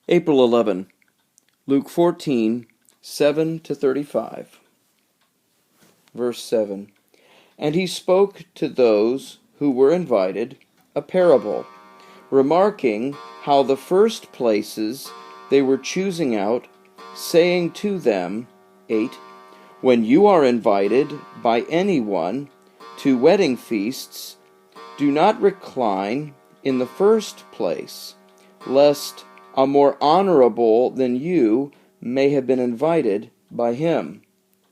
April 11, Luke 14, 7-35. Verse 7. And he spoke to those who were invited a parable, remarking how the first places they were choosing out, saying to them, 8, When you are invited by anyone to wedding feasts, do not recline in the first place, lest a more honorable than you may have been invited by him.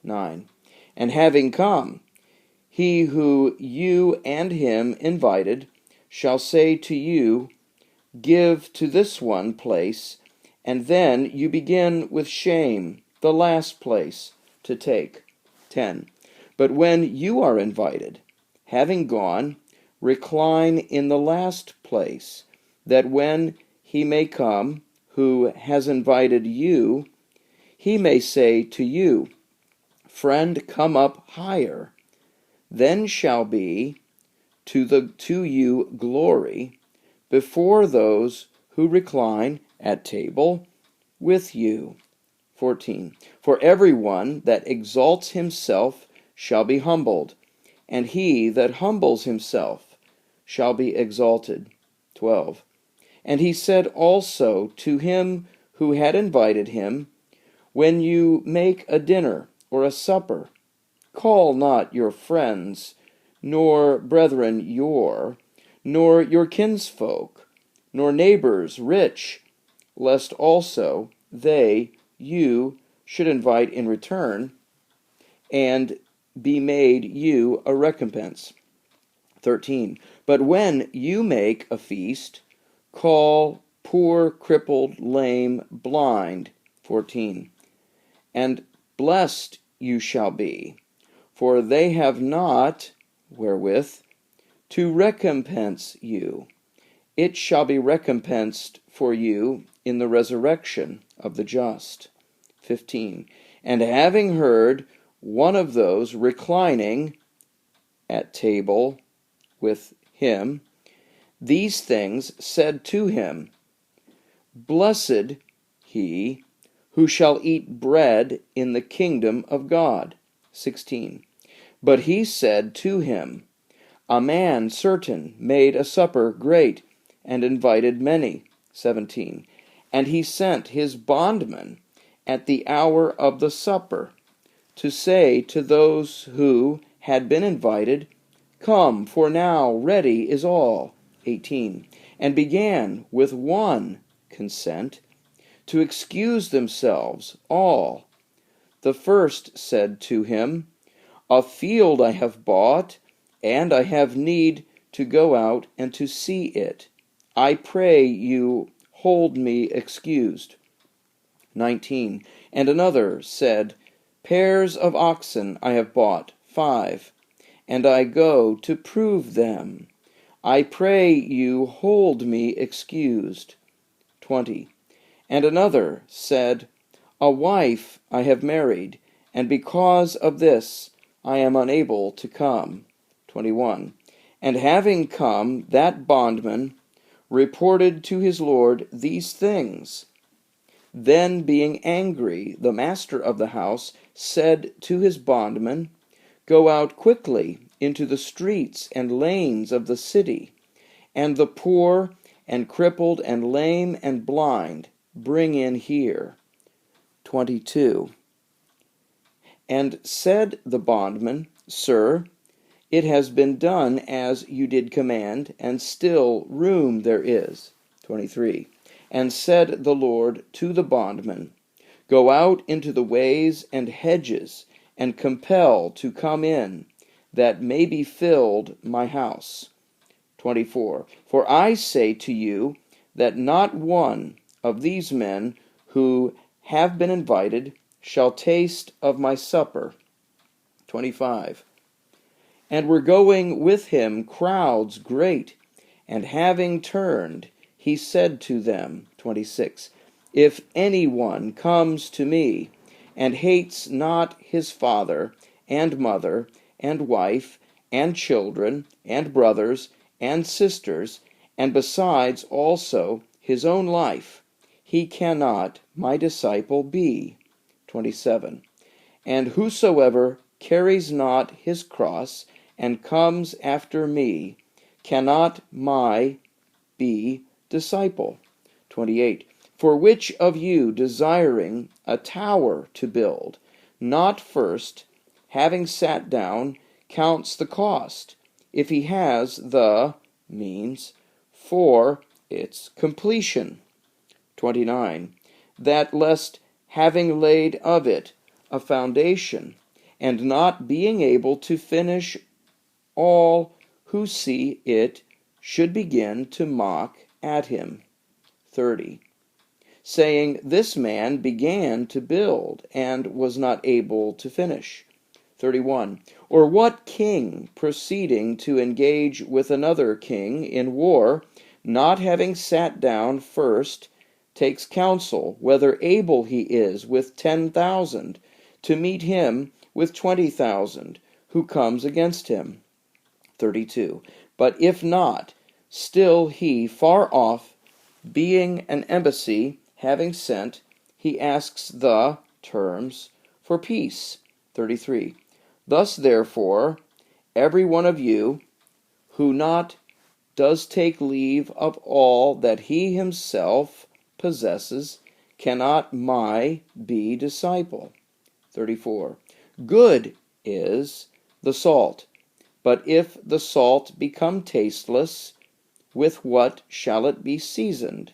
9. And having come, he who you and him invited shall say to you, Give to this one place, and then you begin with shame the last place to take. 10. But when you are invited, having gone, recline in the last place, that when he may come, who has invited you, he may say to you, Friend, come up higher. Then shall be to you glory before those who recline at table with you. 14. For everyone that exalts himself shall be humbled, and he that humbles himself shall be exalted. 12. And he said also to him who had invited him, When you make a dinner or a supper, call not your friends, nor brethren nor your kinsfolk, nor neighbors rich, lest also you should invite in return, and be made you a recompense. 13. But when you make a feast, call poor, crippled, lame, blind. 14. And blessed you shall be, for they have not wherewith to recompense you. It shall be recompensed for you in the resurrection of the just. 15. And having heard one of those reclining at table with him these things, said to him, Blessed he who shall eat bread in the kingdom of God. 16. But he said to him, A man certain made a supper great, and invited many. 17. And he sent his bondman at the hour of the supper to say to those who had been invited, Come, for now ready is all. 18. And began with one consent to excuse themselves all. The first said to him, A field I have bought, and I have need to go out and to see it. I pray you hold me excused. 19. And another said, Pairs of oxen I have bought, 5, and I go to prove them. I pray you hold me excused. 20. And another said, A wife I have married, and because of this I am unable to come. 21. And having come, that bondman reported to his lord these things. Then being angry, the master of the house said to his bondman, Go out quickly into the streets and lanes of the city, and the poor and crippled and lame and blind bring in here. 22. And said the bondman, Sir, it has been done as you did command, and still room there is. 23. And said the Lord to the bondman, Go out into the ways and hedges, and compel to come in, that may be filled my house. 24. For I say to you, that not one of these men who have been invited shall taste of my supper. 25. And were going with him crowds great, and having turned, he said to them, 26, If anyone comes to me, and hates not his father, and mother, and wife, and children, and brothers, and sisters, and besides also his own life, he cannot my disciple be. 27. And whosoever carries not his cross and comes after me cannot my be disciple. 28. For which of you, desiring a tower to build, not first, having sat down, counts the cost, if he has the means for its completion? 29. That lest, having laid of it a foundation, and not being able to finish, all who see it should begin to mock at him. 30. Saying, this man began to build, and was not able to finish. 31. Or what king, proceeding to engage with another king in war, not having sat down first, takes counsel whether able he is with 10,000 to meet him with 20,000 who comes against him? 32. But if not, still he far off, being an embassy having sent, he asks the terms for peace. 33. Thus therefore, every one of you who not does take leave of all that he himself possesses cannot my be disciple. 34. Good is the salt, but if the salt become tasteless, with what shall it be seasoned?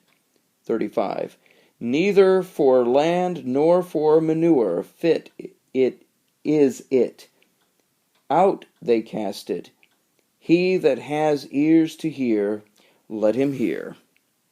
35. Neither for land nor for manure fit it is it. Out they cast it. He that has ears to hear, let him hear.